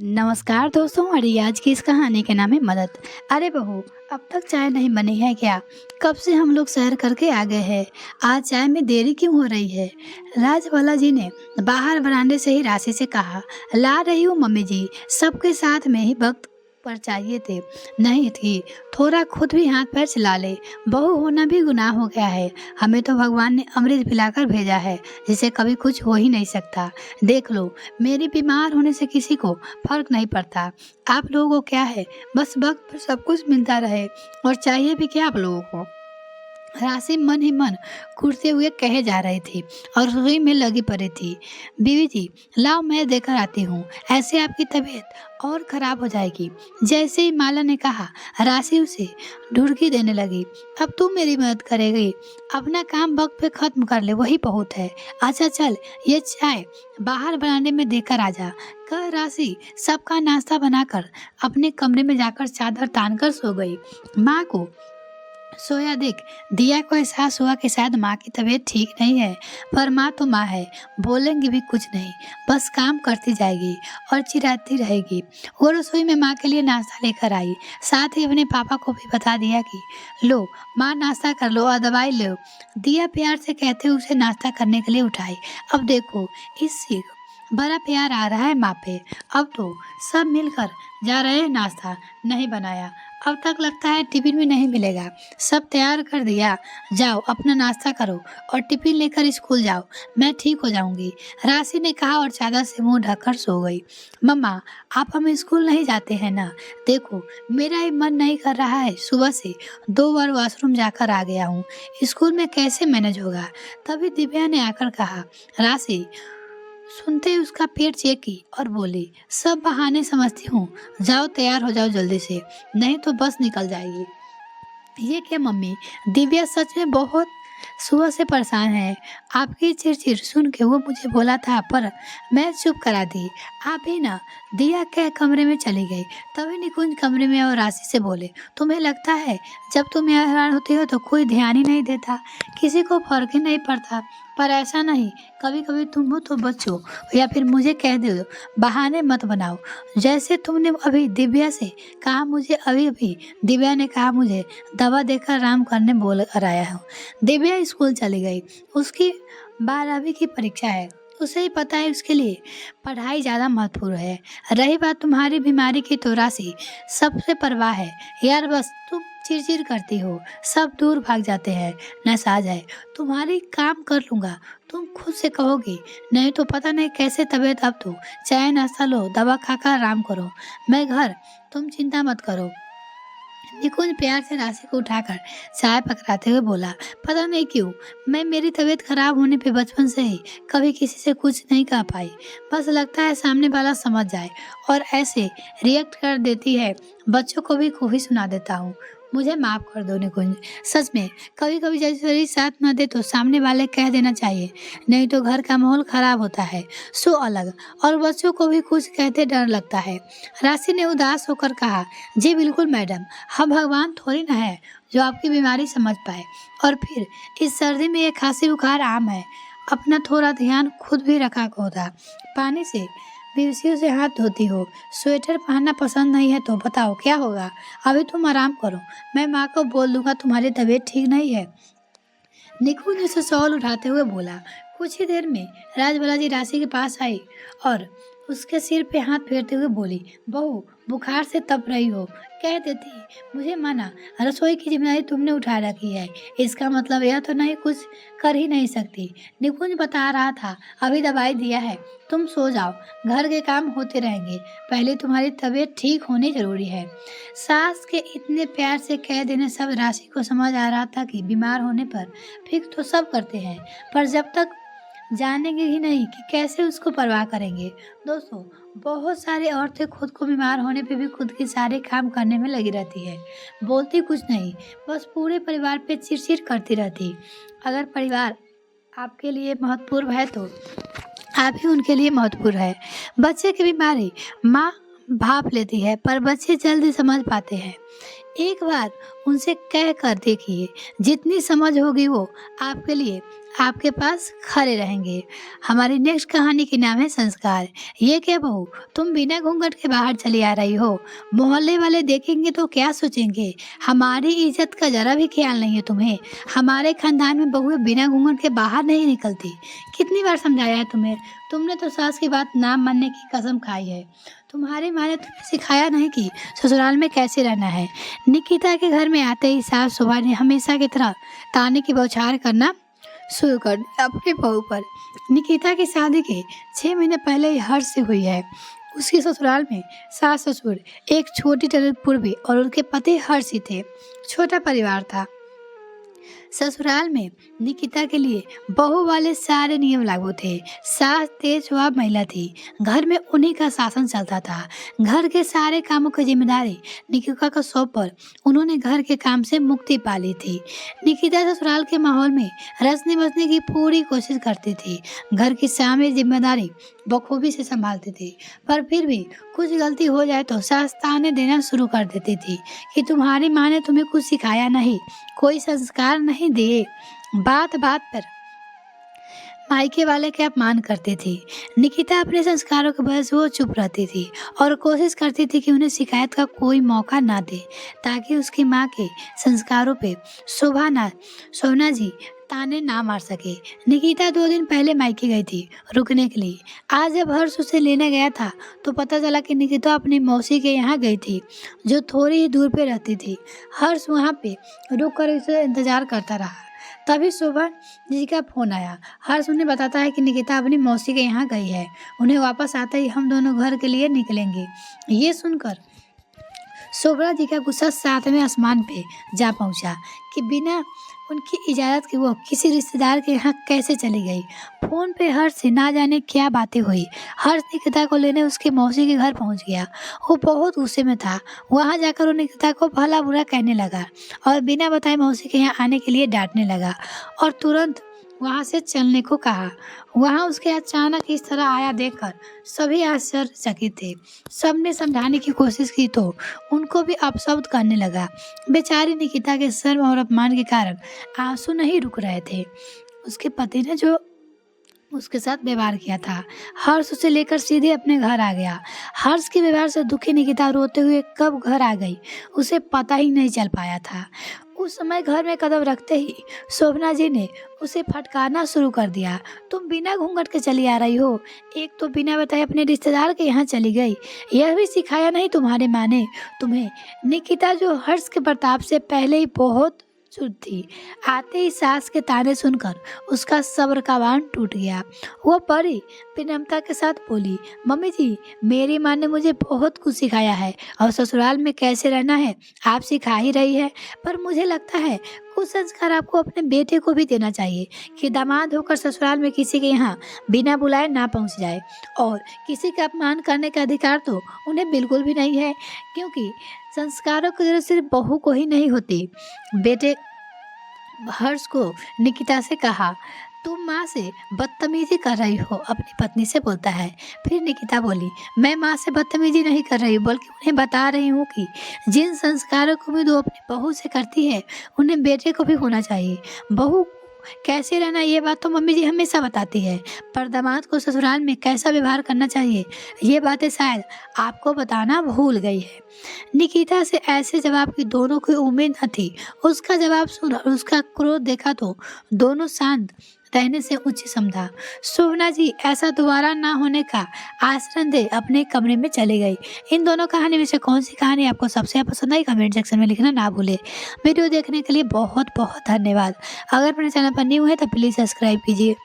नमस्कार दोस्तों। और ये आज की इस कहानी के नाम है मदद। अरे बहू, अब तक चाय नहीं बनी है क्या? कब से हम लोग सैर करके आ गए हैं। आज चाय में देरी क्यों हो रही है? राजबाला जी ने बाहर बरामदे से ही राशि से कहा। ला रही हूँ मम्मी जी, सबके साथ में ही वक्त पर चाहिए थे। नहीं थी, थोड़ा खुद भी हाथ पैर चला ले। बहू होना भी गुनाह हो गया है। हमें तो भगवान ने अमृत पिलाकर भेजा है, जिसे कभी कुछ हो ही नहीं सकता। देख लो, मेरी बीमार होने से किसी को फर्क नहीं पड़ता। आप लोगों को क्या है, बस वक्त पर सब कुछ मिलता रहे, और चाहिए भी क्या आप लोगों को। राशि मन ही मन घुटते हुए कहे जा रही थी और रसोई में लगी पड़ी थी। बीवी जी, लाओ मैं देकर आती हूँ, ऐसे आपकी तबीयत और खराब हो जाएगी। जैसे ही माला ने कहा, राशि उसे ढुड़की देने लगी। अब तू मेरी मदद करेगी, अपना काम वक्त पे खत्म कर ले, वही बहुत है। अच्छा चल, ये चाय बाहर बनाने में देकर आ जा। कह राशि सबका नाश्ता बनाकर अपने कमरे में जाकर चादर तानकर सो गई। माँ को सोया देख दिया को एहसास हुआ कि शायद माँ की तबीयत ठीक नहीं है। पर माँ तो माँ है, बोलेंगी भी कुछ नहीं, बस काम करती जाएगी और चिढ़ाती रहेगी। वो रसोई में माँ के लिए नाश्ता लेकर आई, साथ ही अपने पापा को भी बता दिया कि लो माँ, नाश्ता कर लो और दवाई लो। दिया प्यार से कहते हुए उसे नाश्ता करने के लिए उठाई। अब देखो, इससे बड़ा प्यार आ रहा है माँ पे। अब तो सब मिलकर जा रहे हैं। नाश्ता नहीं बनाया, अब तक लगता है टिफिन भी नहीं मिलेगा। सब तैयार कर दिया, जाओ अपना नाश्ता करो और टिफिन लेकर स्कूल जाओ, मैं ठीक हो जाऊंगी, राशि ने कहा और चादर से मुंह ढककर सो गई। मम्मा, आप हम स्कूल नहीं जाते हैं ना? देखो, मेरा ही मन नहीं कर रहा है, सुबह से 2 बार वॉशरूम जाकर आ गया हूँ, स्कूल में कैसे मैनेज होगा? तभी दिव्या ने आकर कहा। राशि सुनते ही उसका पेट चेक की और बोली, सब बहाने समझती हूँ, जाओ तैयार हो जाओ जल्दी से, नहीं तो बस निकल जाएगी। ये क्या मम्मी, दिव्या सच में बहुत सुबह से परेशान है। आपकी चिड़चिड़ सुन के वो मुझे बोला था, पर मैं चुप करा दी। आप ही ना, दिया कह कमरे में चली गई। तभी निकुंज कमरे में और राशि से बोले, तुम्हें लगता है जब तुम यहाँ हैरान होती हो तो कोई ध्यान ही नहीं देता, किसी को फर्क ही नहीं पड़ता? पर ऐसा नहीं, कभी कभी तुम हो तो बच्चों या फिर मुझे कह दो, बहाने मत बनाओ। जैसे तुमने अभी दिव्या से कहा, मुझे अभी अभी दिव्या ने कहा मुझे दवा देकर आराम करने बोल कर आया हूँ। दिव्या स्कूल चली गई, उसकी 12वीं की परीक्षा है। उसे ही पता है उसके लिए पढ़ाई ज़्यादा महत्वपूर्ण है। रही बात तुम्हारी बीमारी की, तो राशि सबसे परवाह है यार, बस तुम चिड़चिड़ करती हो, सब दूर भाग जाते हैं। नसाज है, तुम्हारी काम कर लूँगा, तुम खुद से कहोगी, नहीं तो पता नहीं कैसे तबीयत। अब तो चाय नाश्ता लो, दवा खाकर आराम करो, मैं घर, तुम चिंता मत करो। निकुंज प्यार से राशि को उठाकर चाय पकड़ाते हुए बोला, पता नहीं क्यों मैं मेरी तबीयत खराब होने पे बचपन से ही कभी किसी से कुछ नहीं कह पाई। बस लगता है सामने वाला समझ जाए और ऐसे रिएक्ट कर देती है। बच्चों को भी खूब ही सुना देता हूँ, मुझे माफ कर दो निकुंज। सच में कभी कभी जैसे शरीर साथ न दे तो सामने वाले कह देना चाहिए, नहीं तो घर का माहौल खराब होता है। सो अलग, और बच्चों को भी कुछ कहते डर लगता है। राशि ने उदास होकर कहा, जी बिल्कुल मैडम, हम भगवान थोड़ी ना है जो आपकी बीमारी समझ पाए। और फिर इस सर्दी में ये खांसी बुखार आम है, अपना थोड़ा ध्यान खुद भी रखा होता। पानी से बेसियों से हाथ धोती हो, स्वेटर पहनना पसंद नहीं है तो बताओ क्या होगा? अभी तुम आराम करो, मैं माँ को बोल दूंगा तुम्हारी तबीयत ठीक नहीं है। निकुंज उसे शॉल उठाते हुए बोला। कुछ ही देर में राजबाला जी राशि के पास आई और उसके सिर पे हाथ फेरते हुए बोली, बहू बुखार से तप रही हो, कह देती मुझे मना, रसोई की जिम्मेदारी तुमने उठा रखी है, इसका मतलब यह तो नहीं कुछ कर ही नहीं सकती। निकुंज बता रहा था, अभी दवाई दिया है, तुम सो जाओ, घर के काम होते रहेंगे, पहले तुम्हारी तबीयत ठीक होनी जरूरी है। सास के इतने प्यार से कह देने सब राशि को समझ आ रहा था कि बीमार होने पर फिक्र तो सब करते हैं, पर जब तक जानेंगे ही नहीं कि कैसे उसको परवाह करेंगे। दोस्तों, बहुत सारी औरतें खुद को बीमार होने पे भी खुद के सारे काम करने में लगी रहती है, बोलती कुछ नहीं, बस पूरे परिवार पे चिड़चिड़ करती रहती। अगर परिवार आपके लिए महत्वपूर्ण है तो आप ही उनके लिए महत्वपूर्ण है। बच्चे की बीमारी माँ भाप लेती है, पर बच्चे जल्दी समझ पाते हैं। एक बार उनसे कह कर देखिए, जितनी समझ होगी वो आपके लिए आपके पास खड़े रहेंगे। हमारी नेक्स्ट कहानी के नाम है संस्कार। ये क्या बहू, तुम बिना घूंघट के बाहर चली आ रही हो? मोहल्ले वाले देखेंगे तो क्या सोचेंगे? हमारी इज्जत का जरा भी ख्याल नहीं है तुम्हें। हमारे खानदान में बहुएं बिना घूंघट के बाहर नहीं निकलती। कितनी बार समझाया है तुम्हें? तुमने तो सास की बात ना मानने की कसम खाई है। तुम्हारी माँ ने तुम्हें सिखाया नहीं कि ससुराल में कैसे रहना है। निकिता के घर में आते ही सास सुबह ने हमेशा की तरह ताने की बौछार करना शुरू कर दिया अपने बहू पर। निकिता की शादी के 6 महीने पहले ही हर्ष से हुई है। उसके ससुराल में सास ससुर, एक छोटी टनल पूर्वी और उनके पति हर्ष ही थे। छोटा परिवार था। ससुराल में निकिता के लिए बहू वाले सारे नियम लागू थे। सास तेजस्वी महिला थी। घर में उन्हीं का शासन चलता था। घर के सारे कामों की जिम्मेदारी निकिता को सौंप कर उन्होंने घर के काम से मुक्ति पा ली थी। निकिता ससुराल के माहौल में रचने बसने की पूरी कोशिश करती थी। घर की सारी जिम्मेदारी बखूबी से संभालती थी, पर फिर भी कुछ गलती हो जाए तो सास ताने देना शुरू कर देती थी कि तुम्हारी माँ ने तुम्हें कुछ सिखाया नहीं, कोई संस्कार नहीं दिए। बात बात पर मायके वाले के अपमान करती थी। निकिता अपने संस्कारों की वजह से वो चुप रहती थी और कोशिश करती थी कि उन्हें शिकायत का कोई मौका ना दे, ताकि उसकी माँ के संस्कारों पे शोभना जी ताने ना मार सके। निकिता 2 दिन पहले मायके गई थी रुकने के लिए। आज जब हर्ष उसे लेने गया था तो पता चला कि निकिता अपनी मौसी के यहाँ गई थी, जो थोड़ी ही दूर पे रहती थी। हर्ष वहाँ पे रुक कर उसे इंतजार करता रहा। तभी शोभा जी का फोन आया। हर्ष उन्हें बताता है कि निकिता अपनी मौसी के यहाँ गई है। उन्हें वापस आते ही हम दोनों घर के लिए निकलेंगे। ये सुनकर शोभा जी का गुस्सा 7वें आसमान पे जा पहुंचा कि बिना उनकी इजाज़त के वो किसी रिश्तेदार के यहाँ कैसे चली गई। फ़ोन पे हर्ष से ना जाने क्या बातें हुई। हर्ष निकिता को लेने उसके मौसी के घर पहुँच गया। वो बहुत गुस्से में था। वहाँ जाकर वो निकिता को भला बुरा कहने लगा और बिना बताए मौसी के यहाँ आने के लिए डांटने लगा और तुरंत वहाँ से चलने को कहा। वहाँ उसके अचानक इस तरह आया देखकर सभी आश्चर्यचकित थे। सबने समझाने की कोशिश की तो उनको भी अपशब्द करने लगा। बेचारी निकिता के शर्म और अपमान के कारण आंसू नहीं रुक रहे थे। उसके पति ने जो उसके साथ व्यवहार किया था, हर्ष उसे लेकर सीधे अपने घर आ गया। हर्ष के व्यवहार से दुखी निकिता रोते हुए कब घर आ गई उसे पता ही नहीं चल पाया था। उस समय घर में कदम रखते ही शोभना जी ने उसे फटकारना शुरू कर दिया। तुम बिना घूंघट के चली आ रही हो, एक तो बिना बताए अपने रिश्तेदार के यहाँ चली गई। यह भी सिखाया नहीं तुम्हारे माँ ने तुम्हें। निकिता जो हर्ष के प्रताप से पहले ही बहुत चुप थी, आते ही सास के ताने सुनकर उसका सब्र का बांध टूट गया। वो बड़ी विनम्रता के साथ बोली, मम्मी जी, मेरी माँ ने मुझे बहुत कुछ सिखाया है और ससुराल में कैसे रहना है आप सिखा ही रही है, पर मुझे लगता है कुछ संस्कार आपको अपने बेटे को भी देना चाहिए कि दामाद होकर ससुराल में किसी के यहाँ बिना बुलाए ना पहुँच जाए। और किसी का अपमान करने का अधिकार तो उन्हें बिल्कुल भी नहीं है, क्योंकि संस्कारों की जरूरत सिर्फ बहू को ही नहीं होती। बेटे हर्ष को निकिता से कहा, तुम माँ से बदतमीजी कर रही हो, अपनी पत्नी से बोलता है। फिर निकिता बोली, मैं माँ से बदतमीजी नहीं कर रही हूँ, बल्कि उन्हें बता रही हूँ कि जिन संस्कारों को भी वो अपनी बहू से करती है उन्हें बेटे को भी होना चाहिए। बहू कैसे रहना ये बात तो मम्मी जी हमेशा बताती है, पर दामाद को ससुराल में कैसा व्यवहार करना चाहिए ये बातें शायद आपको बताना भूल गई है। निकिता से ऐसे जवाब की दोनों की उम्मीद न थी। उसका जवाब सुन और उसका क्रोध देखा तो दोनों शांत रहने से उचित समझा। शोभना जी ऐसा दोबारा ना होने का आश्वासन दे अपने कमरे में चली गई। इन दोनों कहानी में से कौन सी कहानी आपको सबसे ज्यादा पसंद आई कमेंट सेक्शन में लिखना ना भूले। वीडियो देखने के लिए बहुत बहुत धन्यवाद। अगर मेरे चैनल पर न्यू है तो प्लीज़ सब्सक्राइब कीजिए।